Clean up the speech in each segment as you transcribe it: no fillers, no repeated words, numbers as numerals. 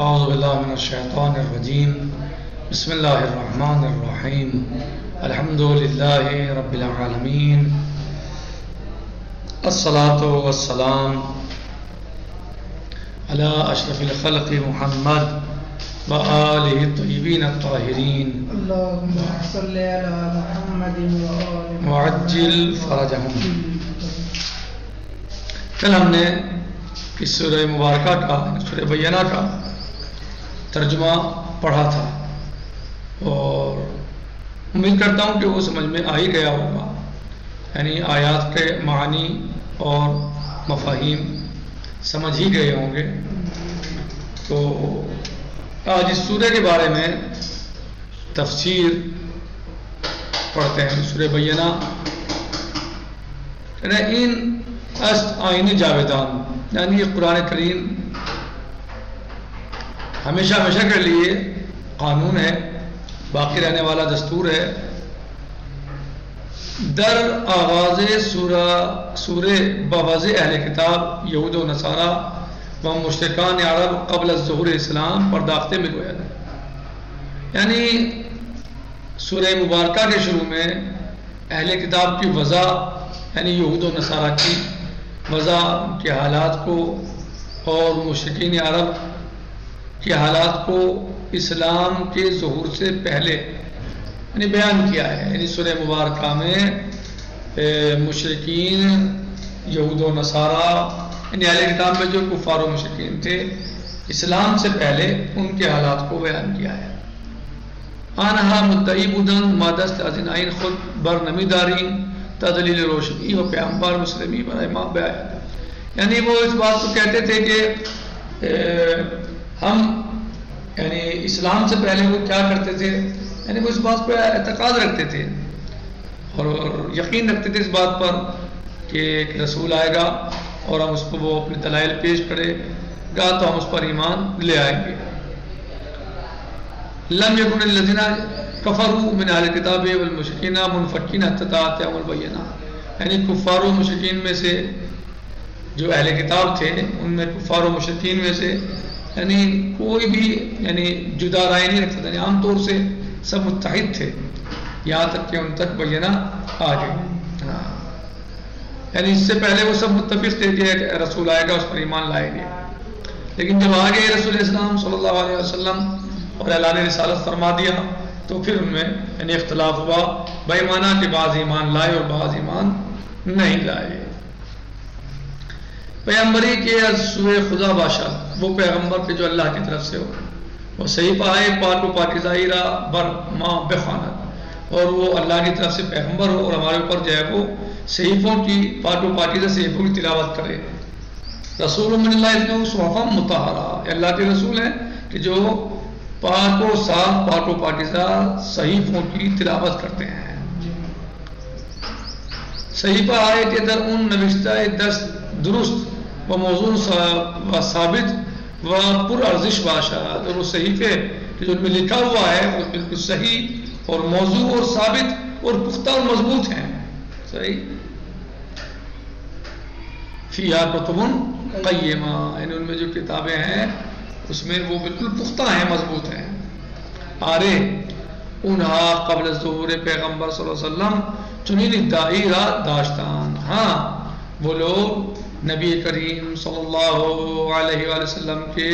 اعوذ باللہ من الشیطان الرجیم بسم اللہ الرحمن الرحیم الحمد للہ رب العالمین الصلاۃ والسلام علی اشرف الخلق محمد وآلہ الطیبین الطاہرین اللہم صلی علی محمد وعجل فرجہم۔ کل ہم نے اس سورہ مبارکہ کا سورہ بینہ کا ترجمہ پڑھا تھا اور امید کرتا ہوں کہ وہ سمجھ میں آ ہی گیا ہوگا، یعنی آیات کے معنی اور مفاہیم سمجھ ہی گئے ہوں گے۔ تو آج اس سورہ کے بارے میں تفسیر پڑھتے ہیں۔ سورہ بینہ ان است آئین جاویدان، یعنی یہ قرآن کریم ہمیشہ کے لیے قانون ہے، باقی رہنے والا دستور ہے۔ در آغاز سورہ بواضح اہل کتاب یہود و نصارہ و مشرکان عرب قبل ظہور اسلام پرداختے میں گویا ہے، یعنی سورہ مبارکہ کے شروع میں اہل کتاب کی وضع، یعنی یہود و نصارہ کی وضع کے حالات کو اور مشرکین عرب کے حالات کو اسلام کے ظہور سے پہلے یعنی بیان کیا ہے۔ یعنی سورہ مبارکہ میں مشرکین یہود و نصارہ یعنی اہل کتاب میں جو کفار و مشرکین تھے اسلام سے پہلے ان کے حالات کو بیان کیا ہے۔ آنہا مدعی بودن مادست ازنائن خود برنمی دارین تدلیل روشنی و پیامبر مسلمی برائے ماں بیان، یعنی وہ اس بات کو کہتے تھے کہ ہم یعنی اسلام سے پہلے وہ کیا کرتے تھے، یعنی وہ اس بات پر اعتقاد رکھتے تھے اور یقین رکھتے تھے اس بات پر کہ ایک رسول آئے گا اور ہم اس کو وہ اپنے دلائل پیش کرے گا تو ہم اس پر ایمان لے آئیں گے۔ لم یکن الذین کفروا من اہل الکتاب والمشرکین منفکین حتی تأتیہم البینہ، یعنی کفار و مشرکین میں سے جو اہل کتاب تھے ان میں کفار و مشرکین میں سے یعنی کوئی بھی یعنی جدا رائے نہیں رکھتا تھا، یعنی عام طور سے سب متحد تھے یہاں تک کہ ان تک بینہ آ گئے۔ یعنی اس سے پہلے وہ سب متفق تھے کہ رسول آئے گا اس پر ایمان لائیں گے، لیکن جب آگے رسول اسلام صلی اللہ علیہ وسلم اور اعلان رسالت فرما دیا تو پھر ان میں یعنی اختلاف ہوا، بےمانہ کہ بعض ایمان لائے اور بعض ایمان نہیں لائے۔ پیغمبری کے سوئے خدا باشا، وہ پیغمبر کے جو اللہ کی طرف سے ہو، وہ صحیفہ ہے پاک و پاکیزہ بر ما بخواند، اور وہ اللہ کی طرف سے پیغمبر ہو اور ہمارے اوپر جو ہے وہ صحیفوں کی پاک و پاکیزہ صحیفوں کی تلاوت کرے۔ رسول من اللہ اتنے صحفا مطہرہ، اللہ کے رسول ہیں کہ جو پاک و صاف پاک و پاکیزہ صحیفوں کی تلاوت کرتے ہیں۔ صحیفہ ہے کہ در ان نوشتہ دست درست و موضوع و ثابت و پر ارزش باشا، اور وہ صحیفے جو ان میں لکھا ہوا ہے وہ بالکل صحیح اور موضوع اور ثابت اور پختہ اور مضبوط ہیں۔ صحیح فیہا کتب قیمہ، یعنی ان میں جو کتابیں ہیں اس میں وہ بالکل پختہ ہیں، مضبوط ہیں۔ آرے انہا قبل ظہور پیغمبر صلی اللہ علیہ وسلم چنین ادعائی را داشتان، ہاں وہ لوگ نبی کریم صلی اللہ علیہ وآلہ وسلم کے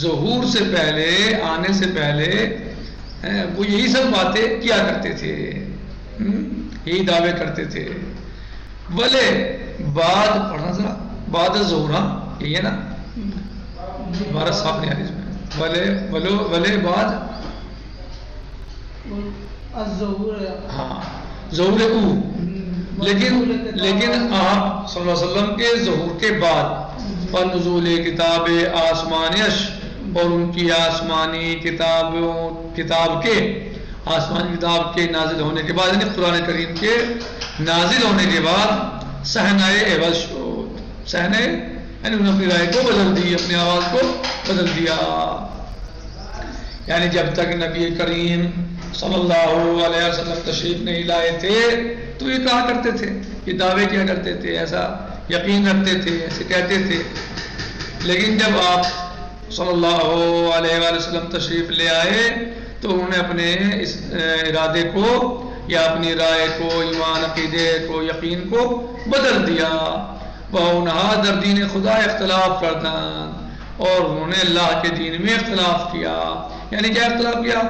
ظہور سے پہلے، آنے سے پہلے وہ یہی سب باتیں کیا کرتے تھے، یہی دعوے کرتے تھے۔ ولے بعد پڑھنا ذرا، بعد ظہور، یہی ہے نا ہمارا صاحب نہیں آ رہی اس میں، ولے بعد ہاں ظہور او، لیکن آپ صلی اللہ علیہ وسلم کے ظہور کے بعد پر نزول کتاب آسمانیش، اور ان کی آسمانی کتاب کے نازل ہونے کے بعد یعنی قرآن کریم کے نازل ہونے کے بعد صحنۂ عوض شد، صحنۂ یعنی انہوں نے اپنی رائے کو بدل دی، اپنی آواز کو بدل دیا۔ یعنی جب تک نبی کریم صلی اللہ علیہ وسلم تشریف نہیں لائے تھے تو یہ کہا کرتے تھے، یہ دعوے کیا کرتے تھے، ایسا یقین رکھتے تھے، ایسے کہتے تھے۔ لیکن جب آپ صلی اللہ علیہ وآلہ وسلم تشریف لے آئے تو انہوں نے اپنے اس ارادے کو یا اپنی رائے کو، ایمان عقیدے کو، یقین کو بدل دیا. وَأَوْنَهَا در دین خدا اختلاف کردن، اور انہوں نے اللہ کے دین میں اختلاف کیا. یعنی کیا اختلاف کیا؟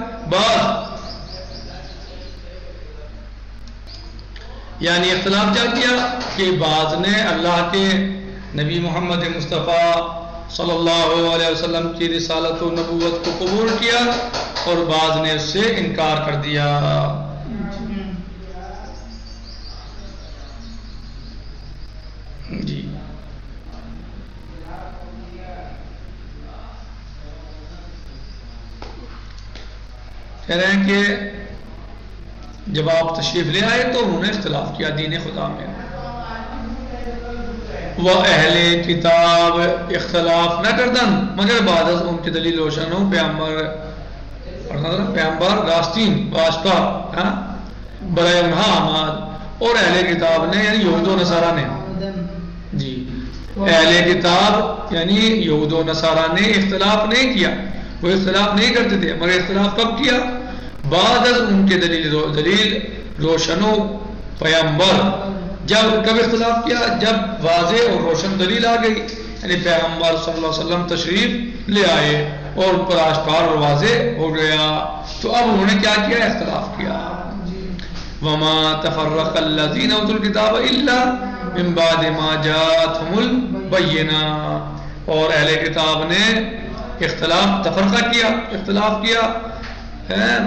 یعنی اختلاف کیا کیا کہ بعض نے اللہ کے نبی محمد مصطفیٰ صلی اللہ علیہ وسلم کی رسالت و نبوت کو قبول کیا اور بعض نے اس سے انکار کر دیا. جی کہہ رہے ہیں کہ جب آپ تشریف لے آئے تو انہوں نے اختلاف کیا دین خدا میں. وہ اہل کتاب اختلاف نہ کردن مگر بعد از ان کی دلیل روشن ہو پیغمبر راستین واشکار برائے انہا آماد. اور اہل کتاب نے یعنی یہود و نصارہ نے، جی اہل کتاب یعنی یہود و نصارہ نے اختلاف نہیں کیا. وہ اختلاف نہیں کرتے تھے مگر اختلاف کب کیا؟ بعد از ان کے دلیل روشن و پیغمبر. جب کب اختلاف کیا؟ جب واضح اور روشن دلیل آ گئی، یعنی پیغمبر صلی اللہ علیہ وسلم تشریف لے آئے اور ان پر آشکار اور واضح ہو گیا تو اب انہوں نے کیا کیا؟ اختلاف کیا. وما تفرق الذین اوتوا الکتاب الا من بعد ما جاءتهم البینۃ. اور اہل کتاب نے تفرقہ کیا، اختلاف کیا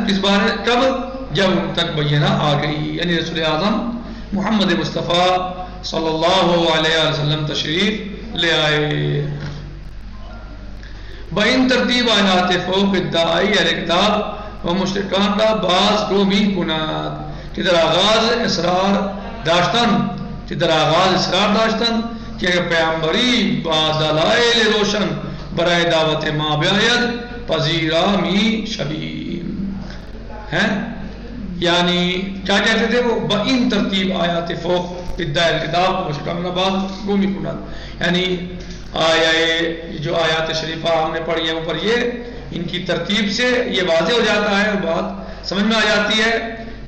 کس بارے؟ کب؟ جب ان تک بینہ آ گئی، یعنی رسول اعظم محمد مصطفیٰ صلی اللہ علیہ وسلم تشریف لے آئے. بین ترتیب آیات فوق ادعائی اہل کتاب و مشرکان را باز گومی کناد کہ در آغاز اصرار داشتن کہ اگر پیغمبری با دلائل روشن برائے دعوت ما بیاید پذیرا می شبیم ہیں. یعنی کیا کہتے تھے وہ؟ بَإِن ترتیب آیات فوق ادعاء الکتاب مشکل بعض گومی کنات. یعنی جو آیات شریفہ ہم نے پڑھی ہیں اوپر یہ ان کی ترتیب سے یہ واضح ہو جاتا ہے اور بات سمجھ میں آ جاتی ہے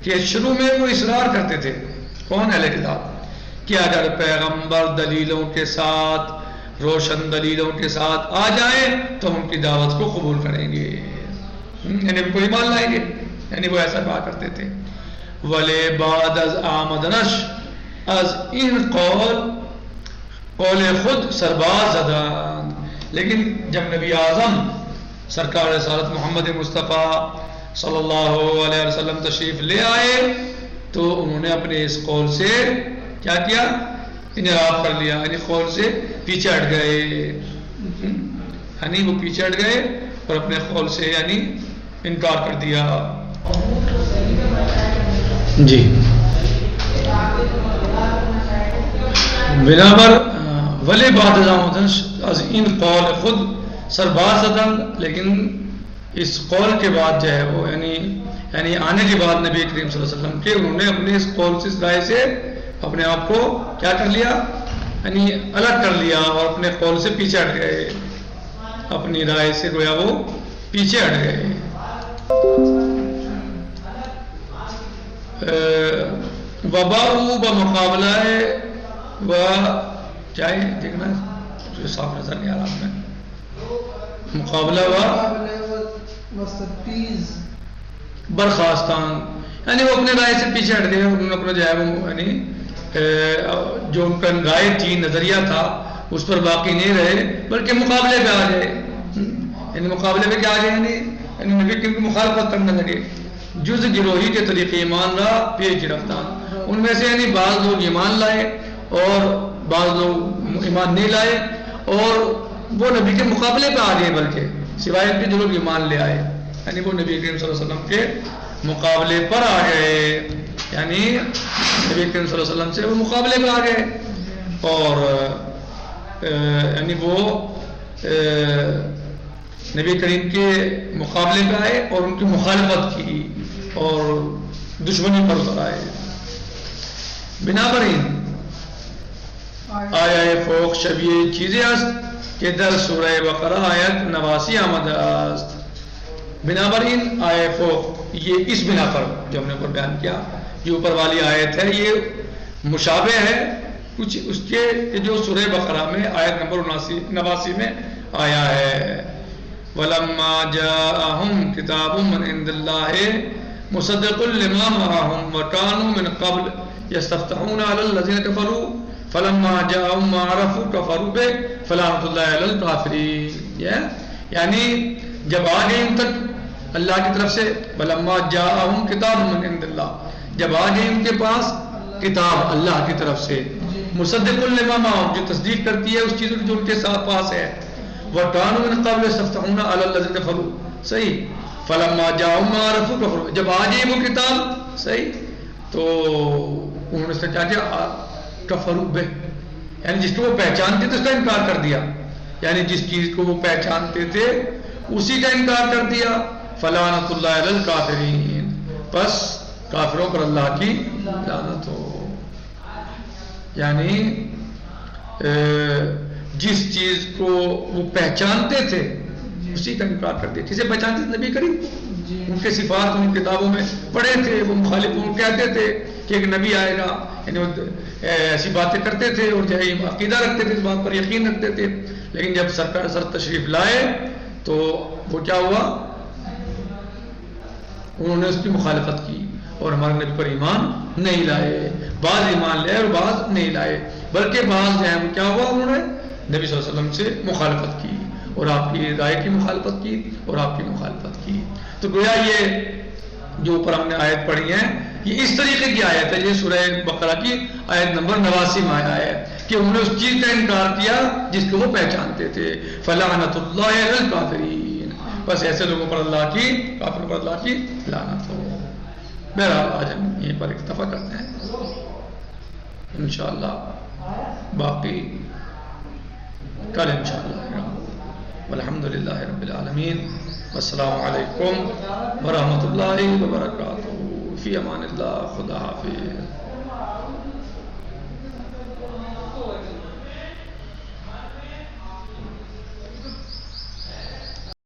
کہ شروع میں وہ اصرار کرتے تھے کون؟ اہل کتاب کہ اگر پیغمبر دلیلوں کے ساتھ روشن دلیلوں کے ساتھ آ جائیں تو ان کی دعوت کو قبول کریں گے، یعنی ان کو ایمان لائیں گے. یعنی وہ ایسا کہا کرتے تھے. وَلے بعد از آمدنش از ان قول خود سرباز زدان. لیکن جب نبی اعظم سرکار رسالت محمد مصطفیٰ صلی اللہ علیہ وسلم تشریف لے آئے تو انہوں نے اپنے اس قول سے کیا کیا؟ انحراف کر لیا، یعنی قول سے پیچھے ہٹ گئے. یعنی وہ پیچھے ہٹ گئے اور اپنے قول سے یعنی انکار کر دیا. جی بنابر ولی بعد از ان قول خود سرباز زدن. لیکن اس قول کے بعد جو ہے وہ یعنی آنے کے بعد نبی کریم صلی اللہ علیہ وسلم کے انہوں نے اپنے اس قول سے اس رائے سے اپنے آپ کو کیا کر لیا؟ یعنی الگ کر لیا اور اپنے قول سے پیچھے ہٹ گئے، اپنی رائے سے گویا وہ پیچھے ہٹ گئے. وباؤ بمقابلہ و کیا ہے دیکھنا جو صاف نظر نہیں آ رہا میں، مقابلہ و برخاستان. یعنی وہ اپنے رائے سے پیچھے ہٹ گئے، انہوں نے اپنا جو ہے وہ یعنی جو ان کا رائے تھی نظریہ تھا اس پر باقی نہیں رہے بلکہ مقابلے پہ آ گئے. یعنی مقابلے پہ کیا آ گئے؟ یعنی نبی کی مخالفت کرنے لگے. جز گروہی کے طریقے ایمان را پیش گرفتان. ان میں سے یعنی بعض لوگ ایمان لائے اور بعض لوگ ایمان نہیں لائے اور وہ نبی کے مقابلے پہ آ گئے، بلکہ سوائے ان کے جو لوگ ایمان لے آئے یعنی وہ نبی کریم صلی اللہ علیہ وسلم کے مقابلے پر آ گئے. یعنی نبی کریم صلی اللہ علیہ وسلم سے وہ مقابلے پہ آ گئے اور یعنی وہ نبی کریم کے مقابلے پہ آئے اور ان کی مخالفت کی اور دشمنی پر اتر آئے. بنابراین آیا فوق شبیہ چیزیں کہ در سورہ بقرہ آیت 89 آمد است. بنابراین آئے فوق یہ اس بنا پر جو ہم نے اوپر بیان کیا، یہ اوپر والی آیت ہے، یہ مشابہ ہے کچھ اس کے جو سورہ بقرہ میں آیت نمبر 89 میں آیا ہے. وَلَمَّا جَاءَهُمْ كِتَابٌ مِّنْ عِندِ اللَّهِ مُصَدِّقٌ لِمَا مَعَهُمْ وَكَانُوا مِنْ قَبْلُ يَسْتَفْتِحُونَ عَلَى الَّذِينَ كَفَرُوا فَلَمَّا جَاءَهُمْ مَا عَرَفُوا كَفَرُوا بِهِ فَلَعْنَةُ اللَّهِ عَلَى الْكَافِرِينَ. یعنی جب آ گئے ان تک اللہ کی طرف سے، وَلَمَّا جَاءَهُمْ كِتَابٌ مِّنْ عِندِ اللَّهِ، جب آ گئے ان کے پاس کتاب اللہ کی طرف سے، مصدق لما معهم، جو تصدیق کرتی ہے اس چیز جو ان کے ساتھ پاس ہے، وَكَانُوا مِنْ قَبْلُ يَسْتَفْتِحُونَ عَلَى الَّذِينَ كَفَرُوا، صحیح، فَلَمَّا جَاءَهُمْ مَا عَرَفُوا كَفَرُوا، جب آ گئی وہ کتاب، صحیح، تو انہوں نے اس نے کیا کیا، کفروا بہ، یعنی جس کو وہ پہچانتے تھے اس کا انکار کر دیا، یعنی جس چیز کو وہ پہچانتے تھے اسی کا انکار کر دیا. فلعنۃ اللہ علی الکافرین، بس کافروں پر اللہ کی لعنت ہو. یعنی جس چیز کو وہ پہچانتے تھے اسی کا انکار کر دیا. کسے پہچانتے تھے؟ نبی کریم، ان کے صفات ان کتابوں میں پڑھے تھے، وہ مخالفوں کہتے تھے کہ ایک نبی آئے گا، یعنی ایسی باتیں کرتے تھے اور جو ہے عقیدہ رکھتے تھے، اس بات پر یقین رکھتے تھے. لیکن جب سرکار سر تشریف لائے تو وہ کیا ہوا، انہوں نے اس کی مخالفت کی اور ہمارے نبی پر ایمان نہیں لائے. بعض ایمان لائے اور بعض نہیں لائے، بلکہ بعض جو ہے وہ کیا ہوا، انہوں نے نبی صلی اللہ علیہ وسلم سے مخالفت کی اور آپ کی رائے کی مخالفت کی اور آپ کی مخالفت کی. تو گویا یہ جو اوپر ہم نے آیت پڑھی ہے یہ اس طریقے کی آیت ہے، یہ سورہ بقرہ کی آیت نمبر 89 میں آیا ہے کہ انہوں نے اس چیز کا انکار کیا جس کو وہ پہچانتے تھے. فلعنۃ اللہ علی الکافرین، بس ایسے لوگوں پر اللہ کی، کافروں پر اللہ کی لعنت ہو. بہرحال آج ہم یہیں پر اکتفا کرتے ہیں، انشاءاللہ باقی کل انشاءاللہ. والحمدللہ رب العالمین، السلام علیکم ورحمۃ اللہ وبرکاتہ. فی امان اللہ، خدا حافظ.